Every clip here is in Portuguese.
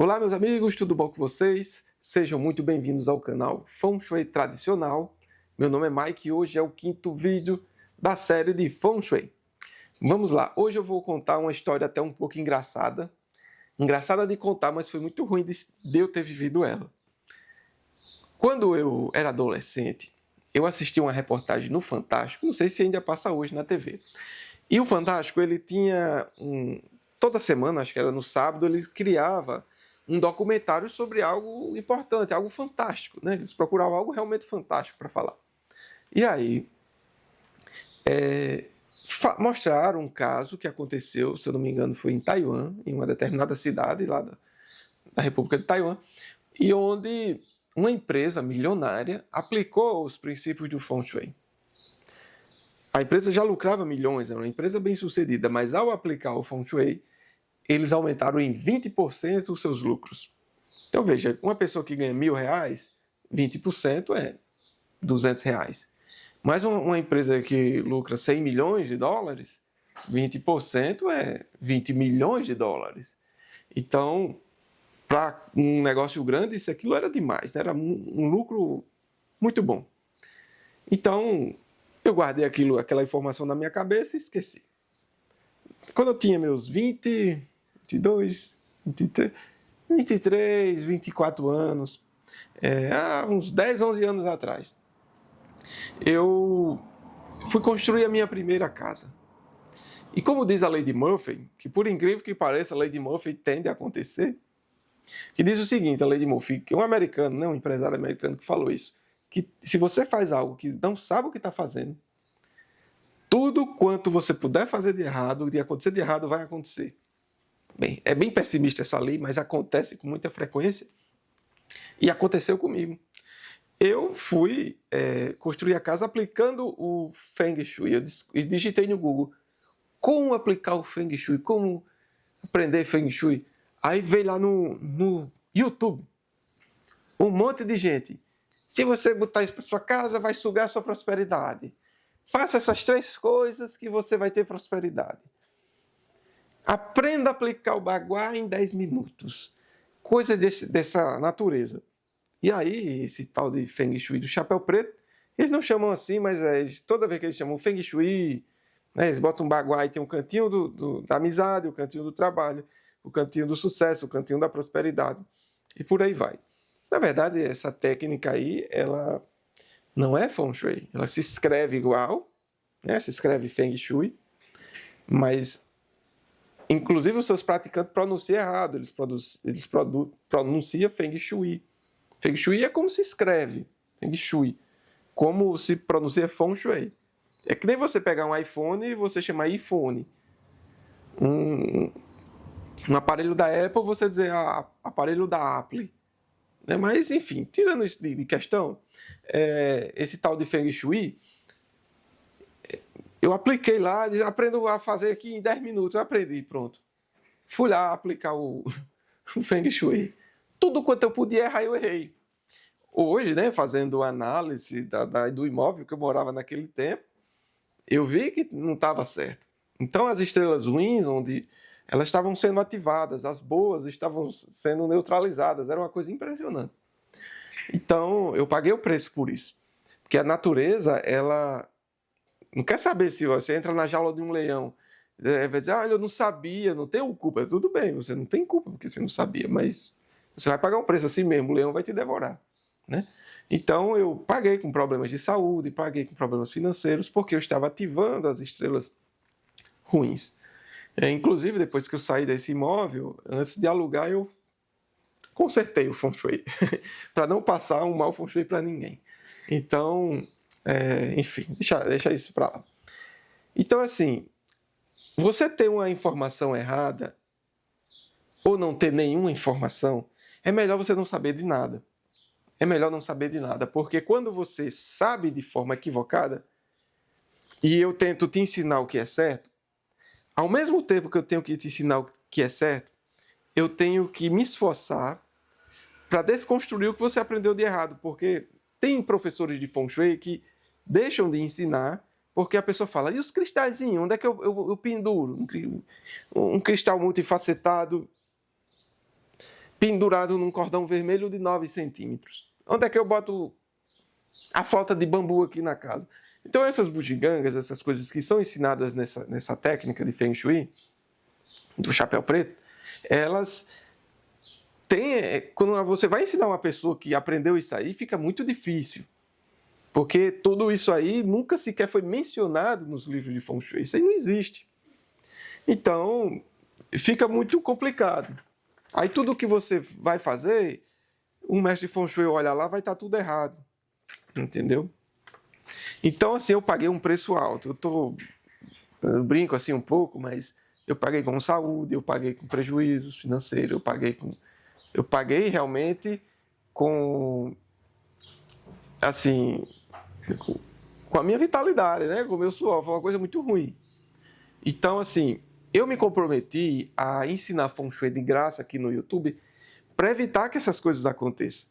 Olá, meus amigos, tudo bom com vocês? Sejam muito bem-vindos ao canal Feng Shui Tradicional. Meu nome é Mike e hoje é o quinto vídeo da série de Feng Shui. Vamos lá, hoje eu vou contar uma história até um pouco engraçada. Engraçada de contar, mas foi muito ruim de eu ter vivido ela. Quando eu era adolescente, eu assisti uma reportagem no Fantástico, não sei se ainda passa hoje na TV. E o Fantástico, ele tinha toda semana, acho que era no sábado, ele criava um documentário sobre algo importante, algo fantástico, né? Eles procuravam algo realmente fantástico para falar. E aí, mostraram um caso que aconteceu, se eu não me engano, foi em Taiwan, em uma determinada cidade lá da República de Taiwan, e onde uma empresa milionária aplicou os princípios do Feng Shui. A empresa já lucrava milhões, era uma empresa bem-sucedida, mas ao aplicar o Feng Shui, eles aumentaram em 20% os seus lucros. Então veja, uma pessoa que ganha R$1.000, 20% é R$200. Mas uma empresa que lucra 100 milhões de dólares, 20% é 20 milhões de dólares. Então, para um negócio grande, isso aquilo era demais, né? Era um lucro muito bom. Então, eu guardei aquela informação na minha cabeça e esqueci. Quando eu tinha meus 22, 23, 24 anos, uns 10, 11 anos atrás, eu fui construir a minha primeira casa. E como diz a lei de Murphy, que por incrível que pareça, a lei de Murphy tende a acontecer, que diz o seguinte, a lei de Murphy, que um americano, né, um empresário americano que falou isso, que se você faz algo que não sabe o que está fazendo, tudo quanto você puder fazer de errado, de acontecer de errado, vai acontecer. Bem, é bem pessimista essa lei, mas acontece com muita frequência. E aconteceu comigo. Eu fui construir a casa aplicando o Feng Shui. Eu digitei no Google como aplicar o Feng Shui, como aprender Feng Shui. Aí veio lá no YouTube um monte de gente. Se você botar isso na sua casa, vai sugar a sua prosperidade. Faça essas 3 coisas que você vai ter prosperidade. Aprenda a aplicar o Bagua em 10 minutos. Coisa dessa natureza. E aí, esse tal de Feng Shui do chapéu preto, eles não chamam assim, mas toda vez que eles chamam Feng Shui, né, eles botam um Bagua e tem um cantinho da amizade, o cantinho do trabalho, o cantinho do sucesso, o cantinho da prosperidade. E por aí vai. Na verdade, essa técnica aí, ela não é Feng Shui. Ela se escreve igual, né, se escreve Feng Shui, mas inclusive os seus praticantes pronunciam errado, eles pronunciam Feng Shui. Feng Shui é como se escreve, Feng Shui, como se pronuncia Feng Shui. É que nem você pegar um iPhone e você chamar iPhone. Um aparelho da Apple, você dizer aparelho da Apple. Né? Mas, enfim, tirando isso de questão, esse tal de Feng Shui, eu apliquei lá, aprendo a fazer aqui em 10 minutos, eu aprendi, pronto. Fui lá aplicar o Feng Shui. Tudo quanto eu podia errar, eu errei. Hoje, né, fazendo análise do imóvel que eu morava naquele tempo, eu vi que não estava certo. Então, as estrelas ruins, onde elas estavam sendo ativadas, as boas estavam sendo neutralizadas, era uma coisa impressionante. Então, eu paguei o preço por isso. Porque a natureza, ela não quer saber se você entra na jaula de um leão, vai dizer, eu não sabia, não tenho culpa. Tudo bem, você não tem culpa porque você não sabia, mas você vai pagar um preço assim mesmo, o leão vai te devorar. Né? Então eu paguei com problemas de saúde, paguei com problemas financeiros, porque eu estava ativando as estrelas ruins. Inclusive, depois que eu saí desse imóvel, antes de alugar, eu consertei o Feng Shui, para não passar um mau Feng Shui para ninguém. Então, enfim, deixa isso para lá. Então, assim, você ter uma informação errada, ou não ter nenhuma informação, é melhor você não saber de nada. É melhor não saber de nada, porque quando você sabe de forma equivocada, e eu tento te ensinar o que é certo, ao mesmo tempo que eu tenho que te ensinar o que é certo, eu tenho que me esforçar para desconstruir o que você aprendeu de errado, porque tem professores de Feng Shui que deixam de ensinar, porque a pessoa fala, e os cristalzinhos, onde é que eu penduro? Um cristal multifacetado. pendurado num cordão vermelho de 9 centímetros. Onde é que eu boto a falta de bambu aqui na casa? Então essas bugigangas, essas coisas que são ensinadas nessa técnica de Feng Shui, do chapéu preto, elas têm... Quando você vai ensinar uma pessoa que aprendeu isso aí, fica muito difícil. Porque tudo isso aí nunca sequer foi mencionado nos livros de Feng Shui. Isso aí não existe. Então, fica muito complicado. Aí tudo que você vai fazer, um mestre de Feng Shui olha lá, vai estar tudo errado. Entendeu? Então, assim, eu paguei um preço alto. Eu brinco assim um pouco, mas eu paguei com saúde, eu paguei com prejuízos financeiros, eu paguei realmente com, assim, com a minha vitalidade, né? Com o meu suor. Foi uma coisa muito ruim. Então, assim, eu me comprometi a ensinar Feng Shui de graça aqui no YouTube para evitar que essas coisas aconteçam.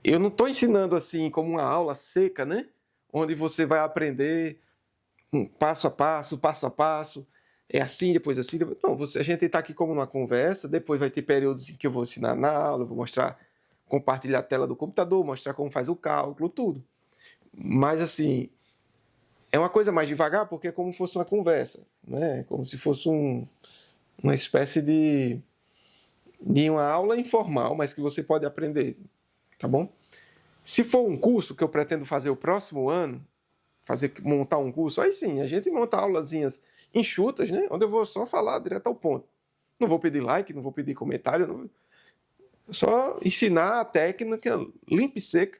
Eu não estou ensinando assim como uma aula seca, né? Onde você vai aprender passo a passo, é assim, depois assim. Não, a gente está aqui como numa conversa, depois vai ter períodos em que eu vou ensinar na aula, eu vou mostrar, compartilhar a tela do computador, mostrar como faz o cálculo, tudo. Mas assim, é uma coisa mais devagar porque é como se fosse uma conversa, né? Como se fosse uma espécie de uma aula informal, mas que você pode aprender. Tá bom? Se for um curso que eu pretendo fazer o próximo ano, montar um curso, aí sim, a gente monta aulazinhas enxutas, né? Onde eu vou só falar direto ao ponto. Não vou pedir like, não vou pedir comentário, só ensinar a técnica limpa e seca,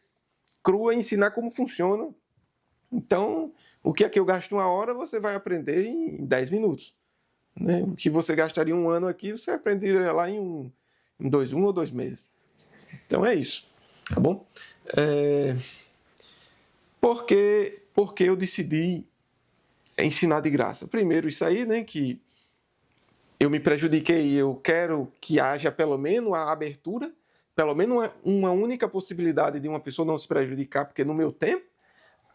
crua, ensinar como funciona. Então, o que é que eu gasto 1 hora, você vai aprender em 10 minutos. Né? O que você gastaria 1 ano aqui, você aprenderia lá em 1 ou 2 meses. Então é isso. Tá bom? Por que eu decidi ensinar de graça? Primeiro, isso aí, né? Que eu me prejudiquei. Eu quero que haja pelo menos a abertura, pelo menos uma única possibilidade de uma pessoa não se prejudicar, porque no meu tempo,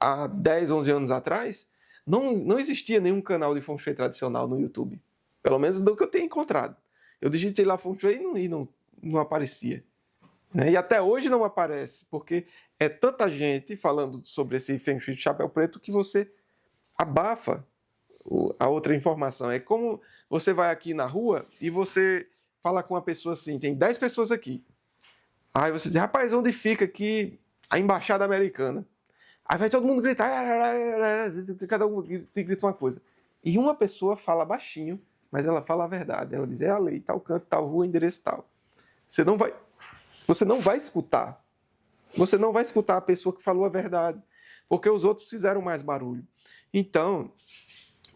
há 10, 11 anos atrás, não existia nenhum canal de Feng Shui tradicional no YouTube. Pelo menos do que eu tenho encontrado. Eu digitei lá Feng Shui e não aparecia. E até hoje não aparece, porque é tanta gente falando sobre esse Feng Shui de chapéu preto que você abafa a outra informação. É como você vai aqui na rua e você fala com uma pessoa assim, tem 10 pessoas aqui. Aí você diz, rapaz, onde fica aqui a embaixada americana? Aí vai todo mundo gritar, cada um grita uma coisa. E uma pessoa fala baixinho, mas ela fala a verdade. Ela diz, é ali, tal canto, tal rua, endereço tal. Você não vai escutar. Você não vai escutar a pessoa que falou a verdade, porque os outros fizeram mais barulho. Então,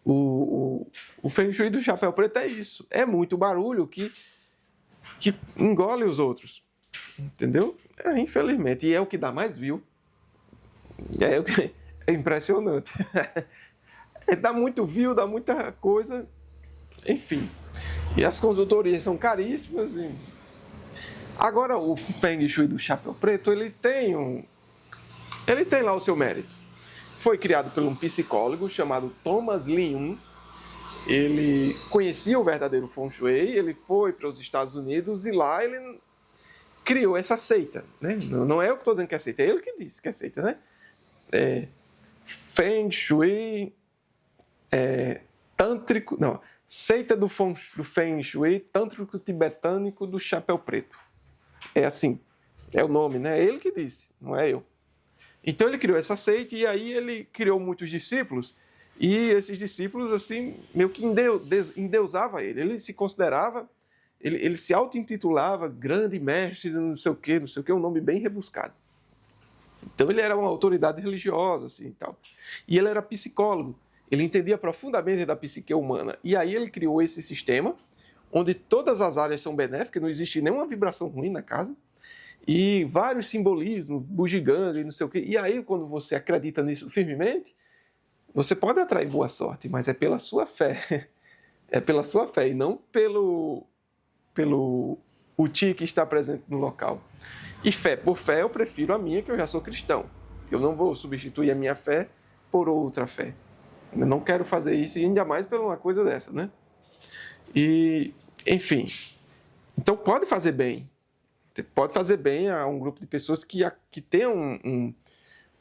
o Feng Shui do chapéu preto é isso. É muito barulho que engole os outros. Entendeu? Infelizmente. E é o que dá mais view. É impressionante. Dá muito view, dá muita coisa. Enfim. E as consultorias são caríssimas. Agora, o Feng Shui do chapéu preto, ele tem lá o seu mérito. Foi criado por um psicólogo chamado Thomas Lin. Ele conhecia o verdadeiro Feng Shui, ele foi para os Estados Unidos e lá ele criou essa seita. Né? Não é eu que estou dizendo que é seita, é ele que disse que é seita, né? Feng Shui tântrico... Não, seita do Feng Shui tântrico tibetânico do chapéu preto. É assim, é o nome, né? É ele que disse, não é eu. Então ele criou essa seita e aí ele criou muitos discípulos e esses discípulos, assim, meio que endeusava ele. Ele se considerava, ele se auto-intitulava grande mestre, não sei o quê, um nome bem rebuscado. Então ele era uma autoridade religiosa, assim, e tal. E ele era psicólogo, ele entendia profundamente da psique humana. E aí ele criou esse sistema onde todas as áreas são benéficas, não existe nenhuma vibração ruim na casa, e vários simbolismos, bugiganga e não sei o quê. E aí, quando você acredita nisso firmemente, você pode atrair boa sorte, mas é pela sua fé. É pela sua fé e não pelo Uti que está presente no local. E fé por fé, eu prefiro a minha, que eu já sou cristão. Eu não vou substituir a minha fé por outra fé. Eu não quero fazer isso, e ainda mais por uma coisa dessa, né? E, enfim, Então pode fazer bem. Você pode fazer bem a um grupo de pessoas que tem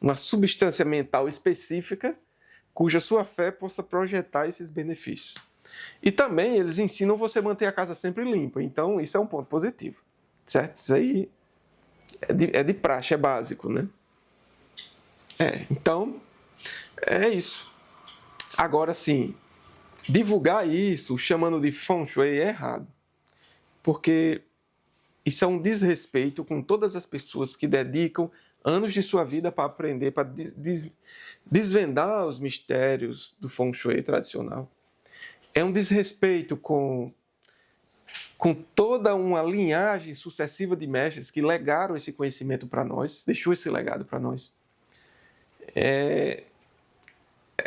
uma substância mental específica cuja sua fé possa projetar esses benefícios. E também eles ensinam você a manter a casa sempre limpa. Então isso é um ponto positivo, certo? Isso aí é de praxe, é básico, né? Então é isso. Agora sim, divulgar isso chamando de Feng Shui é errado. Porque isso é um desrespeito com todas as pessoas que dedicam anos de sua vida para aprender, para desvendar os mistérios do Feng Shui tradicional. É um desrespeito com toda uma linhagem sucessiva de mestres que legaram esse conhecimento para nós, deixou esse legado para nós.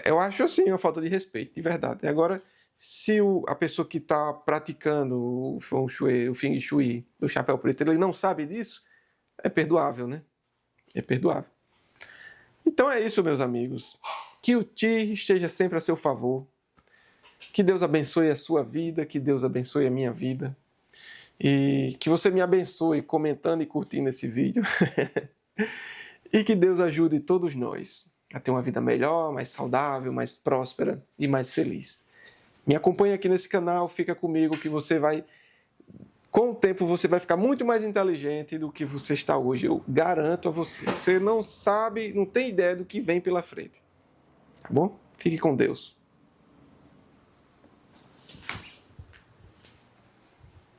Eu acho assim uma falta de respeito, de verdade. Agora, se a pessoa que está praticando o Feng Shui, o Feng Shui do chapéu preto, ele não sabe disso, é perdoável, né? É perdoável. Então é isso, meus amigos. Que o Qi esteja sempre a seu favor. Que Deus abençoe a sua vida, que Deus abençoe a minha vida. E que você me abençoe comentando e curtindo esse vídeo. E que Deus ajude todos nós a ter uma vida melhor, mais saudável, mais próspera e mais feliz. Me acompanhe aqui nesse canal, fica comigo que você vai, com o tempo, você vai ficar muito mais inteligente do que você está hoje. Eu garanto a você. Você não sabe, não tem ideia do que vem pela frente. Tá bom? Fique com Deus.